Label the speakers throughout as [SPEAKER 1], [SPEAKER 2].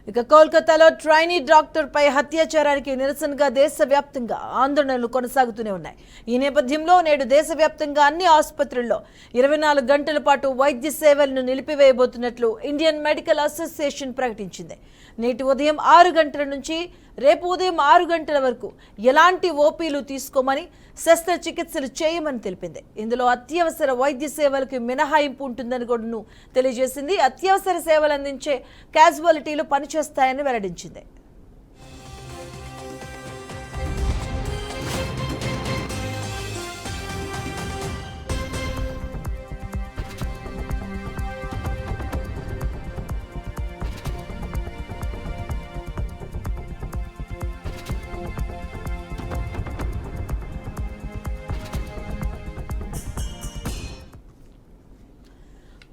[SPEAKER 1] ఇక కోల్కతాలో trainee doctor పై అత్యాచారానికి నిరసనగా దేశవ్యాప్తంగా ఆందోళనలు కొనసాగుతూనే ఉన్నాయి. ఈ నేపథ్యంలో నేడు దేశవ్యాప్తంగా అన్ని ఆసుపత్రుల్లో 24 గంటల పాటు వైద్య సేవలను నిలిపివేయబోతున్నట్లు ఇండియన్ మెడికల్ అసోసియేషన్ ప్రకటించింది. నేటి ఉదయం 6 గంటల నుంచి రేపు ఉదయం 6 గంటల వరకు ఎలాంటి ఓపీలు తీసుకోమని, శస్త్రచికిత్సలు చేయమని తెలిపింది. ఇందులో అత్యవసర వైద్య సేవలకు మినహాయింపు ఉంటుందని కూడా తెలియజేసింది. అత్యవసర సేవలు అందించే క్యాజువాలిటీలు పనిచేస్తాయని వెల్లడించింది.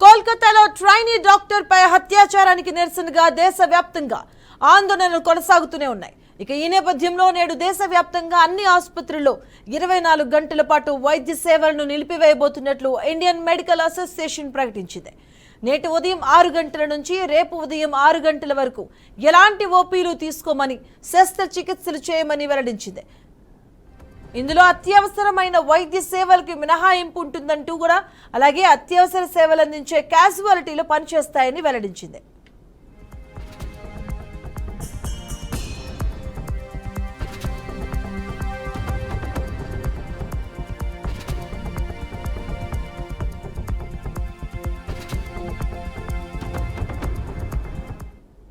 [SPEAKER 1] కోల్కతాలో ట్రైనీ డాక్టర్ పై అత్యాచారానికి నిరసనగా దేశవ్యాప్తంగా ఆందోళనలు కొనసాగుతూనే ఉన్నాయి. ఇక ఈ నేపథ్యంలో నేడు దేశవ్యాప్తంగా అన్ని ఆసుపత్రుల్లో 24 గంటల పాటు వైద్య సేవలను నిలిపివేయబోతున్నట్లు ఇండియన్ మెడికల్ అసోసియేషన్ ప్రకటించింది. నేటి ఉదయం 6 గంటల నుంచి రేపు ఉదయం 6 గంటల వరకు ఎలాంటి ఓపీలు తీసుకోమని, శస్త్రచికిత్సలు చేయమని వెల్లడించింది. ఇందులో అత్యవసరమైన వైద్య సేవలకు మినహాయింపు ఉంటుందంటూ కూడా, అలాగే అత్యవసర సేవలు అందించే క్యాజువాలిటీలు పనిచేస్తాయని వెల్లడించింది.